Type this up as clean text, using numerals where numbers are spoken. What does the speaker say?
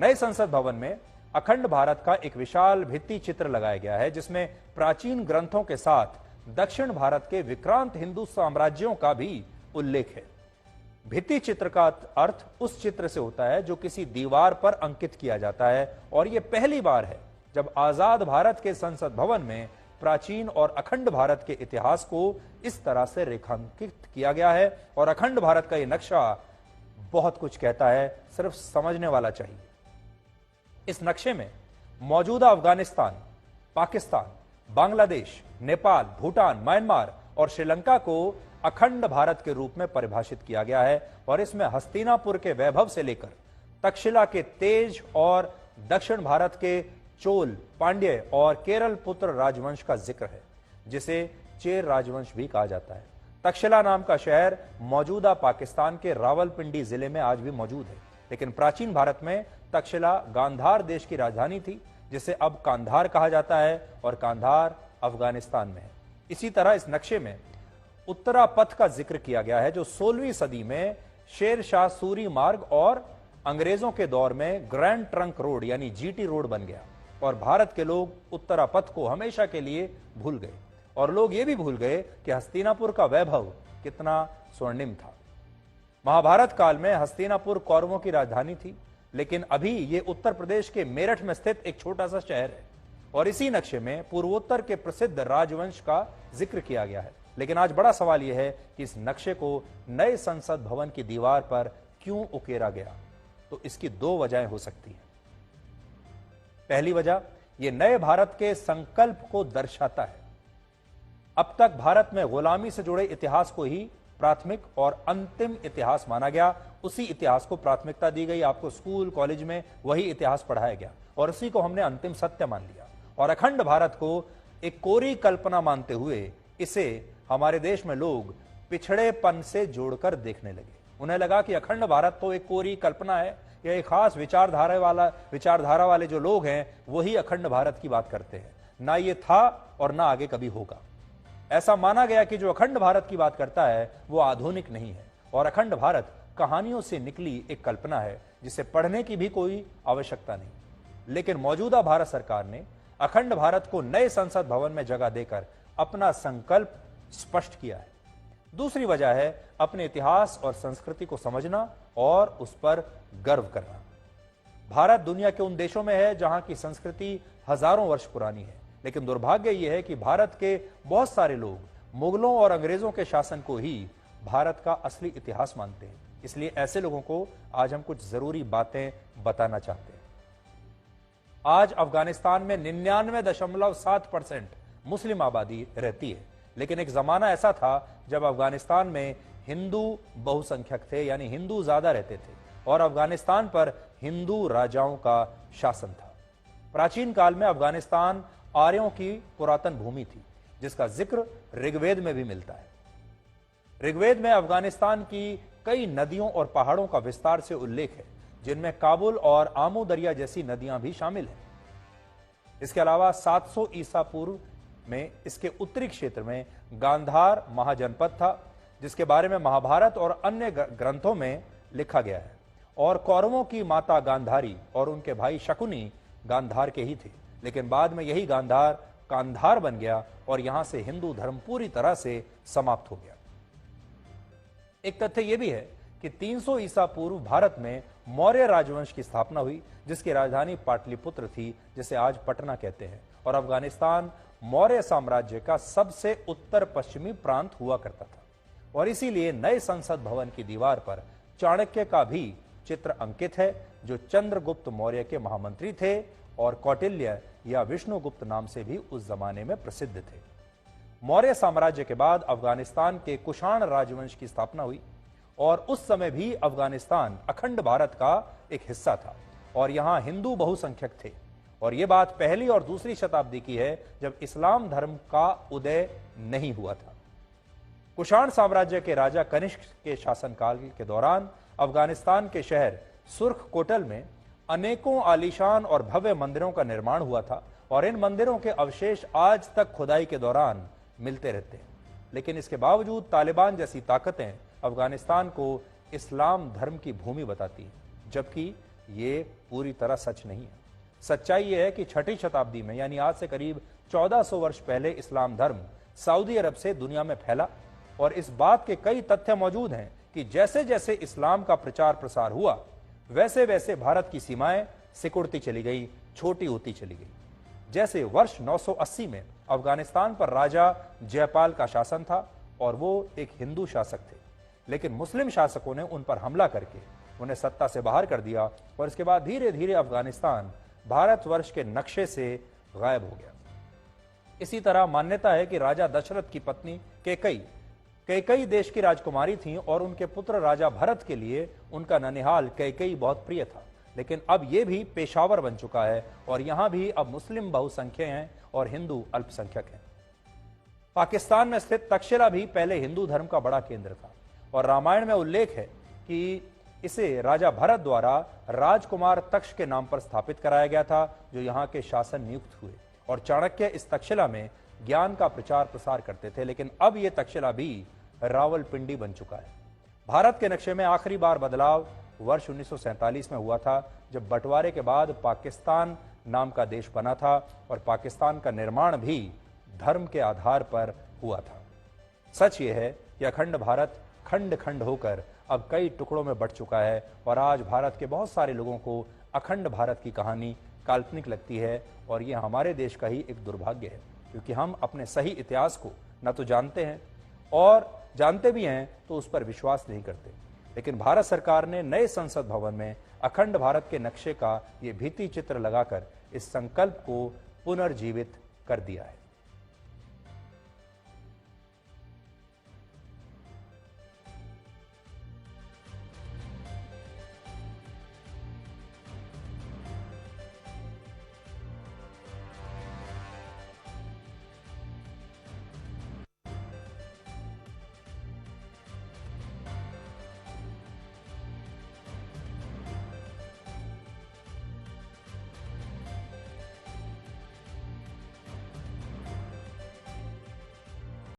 नए संसद भवन में अखंड भारत का एक विशाल भित्ति चित्र लगाया गया है, जिसमें प्राचीन ग्रंथों के साथ दक्षिण भारत के विक्रांत हिंदू साम्राज्यों का भी उल्लेख है। भित्ति चित्र का अर्थ उस चित्र से होता है जो किसी दीवार पर अंकित किया जाता है, और यह पहली बार है जब आजाद भारत के संसद भवन में प्राचीन और अखंड भारत के इतिहास को इस तरह से रेखांकित किया गया है। और अखंड भारत का यह नक्शा बहुत कुछ कहता है, सिर्फ समझने वाला चाहिए। इस नक्शे में मौजूदा अफगानिस्तान, पाकिस्तान, बांग्लादेश, नेपाल, भूटान, म्यांमार और श्रीलंका को अखंड भारत के रूप में परिभाषित किया गया है, और इसमें हस्तिनापुर के वैभव से लेकर तक्षशिला के तेज और दक्षिण भारत के चोल, पांड्य और केरल पुत्र राजवंश का जिक्र है, जिसे चेर राजवंश भी कहा जाता है। तक्षशिला नाम का शहर मौजूदा पाकिस्तान के रावलपिंडी जिले में आज भी मौजूद है, लेकिन प्राचीन भारत में तक्षशिला गांधार देश की राजधानी थी, जिसे अब कांधार कहा जाता है, और कांधार अफगानिस्तान में है। इसी तरह इस नक्शे में उत्तरा पथ का जिक्र किया गया है, जो 16वीं सदी में शेर शाह सूरी मार्ग और अंग्रेजों के दौर में ग्रैंड ट्रंक रोड यानी जीटी रोड बन गया, और भारत के लोग उत्तरा पथ को हमेशा के लिए भूल गए, और लोग ये भी भूल गए कि हस्तिनापुर का वैभव कितना स्वर्णिम था। महाभारत काल में हस्तिनापुर कौरवों की राजधानी थी, लेकिन अभी ये उत्तर प्रदेश के मेरठ में स्थित एक छोटा सा शहर है, और इसी नक्शे में पूर्वोत्तर के प्रसिद्ध राजवंश का जिक्र किया गया है। लेकिन आज बड़ा सवाल यह है कि इस नक्शे को नए संसद भवन की दीवार पर क्यों उकेरा गया? तो इसकी दो वजहें हो सकती हैं। पहली वजह, यह नए भारत के संकल्प को दर्शाता है। अब तक भारत में गुलामी से जुड़े इतिहास को ही प्राथमिक और अंतिम इतिहास माना गया, उसी इतिहास को प्राथमिकता दी गई। आपको स्कूल कॉलेज में वही इतिहास पढ़ाया गया, और उसी को हमने अंतिम सत्य मान लिया, और अखंड भारत को एक कोरी कल्पना मानते हुए इसे हमारे देश में लोग पिछड़ेपन से जोड़कर देखने लगे। उन्हें लगा कि अखंड भारत तो एक कोरी कल्पना है, या एक खास विचारधारा वाले जो लोग हैं वही अखंड भारत की बात करते हैं। ना ये था और ना आगे कभी होगा। ऐसा माना गया कि जो अखंड भारत की बात करता है वो आधुनिक नहीं है, और अखंड भारत कहानियों से निकली एक कल्पना है जिसे पढ़ने की भी कोई आवश्यकता नहीं। लेकिन मौजूदा भारत सरकार ने अखंड भारत को नए संसद भवन में जगह देकर अपना संकल्प स्पष्ट किया है। दूसरी वजह है अपने इतिहास और संस्कृति को समझना और उस पर गर्व करना। भारत दुनिया के उन देशों में है जहां की संस्कृति हजारों वर्ष पुरानी है, लेकिन दुर्भाग्य यह है कि भारत के बहुत सारे लोग मुगलों और अंग्रेजों के शासन को ही भारत का असली इतिहास मानते हैं। इसलिए ऐसे लोगों को आज हम कुछ जरूरी बातें बताना चाहते हैं। आज अफगानिस्तान में 99.7% मुस्लिम आबादी रहती है, लेकिन एक जमाना ऐसा था जब अफगानिस्तान में हिंदू बहुसंख्यक थे, यानी हिंदू ज्यादा रहते थे, और अफगानिस्तान पर हिंदू राजाओं का शासन था। प्राचीन काल में अफगानिस्तान आर्यों की पुरातन भूमि थी, जिसका जिक्र ऋग्वेद में भी मिलता है। ऋग्वेद में अफगानिस्तान की कई नदियों और पहाड़ों का विस्तार से उल्लेख है, जिनमें काबुल और आमू दरिया जैसी नदियां भी शामिल हैं। इसके अलावा 700 ईसा पूर्व में इसके उत्तरी क्षेत्र में गांधार महाजनपद था, जिसके बारे में महाभारत और अन्य ग्रंथों में लिखा गया है। और कौरवों की माता गांधारी और उनके भाई शकुनी गांधार के ही थे, लेकिन बाद में यही गांधार कांधार बन गया और यहां से हिंदू धर्म पूरी तरह से समाप्त हो गया। एक तथ्य यह भी है कि 300 ईसा पूर्व भारत में मौर्य राजवंश की स्थापना हुई, जिसकी राजधानी पाटलिपुत्र थी, जिसे आज पटना कहते हैं, और अफगानिस्तान मौर्य साम्राज्य का सबसे उत्तर पश्चिमी प्रांत हुआ करता था। और इसीलिए नए संसद भवन की दीवार पर चाणक्य का भी चित्र अंकित है, जो चंद्रगुप्त मौर्य के महामंत्री थे और कौटिल्य या विष्णुगुप्त नाम से भी उस जमाने में प्रसिद्ध थे। मौर्य साम्राज्य के बाद अफगानिस्तान के कुषाण राजवंश की स्थापना हुई, और उस समय भी अफगानिस्तान अखंड भारत का एक हिस्सा था, और यहां हिंदू बहुसंख्यक थे। और यह बात पहली और दूसरी शताब्दी की है, जब इस्लाम धर्म का उदय नहीं हुआ था। कुषाण साम्राज्य के राजा कनिष्क के शासनकाल के दौरान अफगानिस्तान के शहर सुर्ख कोटल में अनेकों आलीशान और भव्य मंदिरों का निर्माण हुआ था, और इन मंदिरों के अवशेष आज तक खुदाई के दौरान मिलते रहते हैं। लेकिन इसके बावजूद तालिबान जैसी ताकतें अफगानिस्तान को इस्लाम धर्म की भूमि बताती हैं, जबकि ये पूरी तरह सच नहीं है। सच्चाई यह है कि छठी शताब्दी में यानी आज से करीब 1400 वर्ष पहले इस्लाम धर्म सऊदी अरब से दुनिया में फैला और इस बात के कई तथ्य मौजूद हैं कि जैसे जैसे इस्लाम का प्रचार प्रसार हुआ वैसे वैसे भारत की सीमाएं सिकुड़ती चली गई, छोटी होती चली गई। जैसे वर्ष 980 में अफगानिस्तान पर राजा जयपाल का शासन था और वो एक हिंदू शासक थे, लेकिन मुस्लिम शासकों ने उन पर हमला करके उन्हें सत्ता से बाहर कर दिया और इसके बाद धीरे धीरे अफगानिस्तान भारतवर्ष के नक्शे से गायब हो गया। इसी तरह मान्यता है कि राजा दशरथ की पत्नी कैकई देश की राजकुमारी थीं और उनके पुत्र राजा भरत के लिए उनका ननिहाल कैकई बहुत प्रिय था, लेकिन अब यह भी पेशावर बन चुका है और यहां भी अब मुस्लिम बहुसंख्यक हैं और हिंदू अल्पसंख्यक हैं। पाकिस्तान में स्थित तक्षशिला भी पहले हिंदू धर्म का बड़ा केंद्र था और रामायण में उल्लेख है कि इसे राजा भरत द्वारा राजकुमार तक्ष के नाम पर स्थापित कराया गया था, जो यहाँ के शासन नियुक्त हुए और चाणक्य इस तक्षशिला में ज्ञान का प्रचार प्रसार करते थे। लेकिन अब यह तक्षशिला भी रावलपिंडी बन चुका है। भारत के नक्शे में आखिरी बार बदलाव वर्ष 1947 में हुआ था, जब बंटवारे के बाद पाकिस्तान नाम का देश बना था और पाकिस्तान का निर्माण भी धर्म के आधार पर हुआ था। सच ये है कि अखंड भारत खंड खंड होकर अब कई टुकड़ों में बंट चुका है और आज भारत के बहुत सारे लोगों को अखंड भारत की कहानी काल्पनिक लगती है और ये हमारे देश का ही एक दुर्भाग्य है, क्योंकि हम अपने सही इतिहास को न तो जानते हैं और जानते भी हैं तो उस पर विश्वास नहीं करते। लेकिन भारत सरकार ने नए संसद भवन में अखंड भारत के नक्शे का ये भित्ति चित्र लगाकर इस संकल्प को पुनर्जीवित कर दिया है।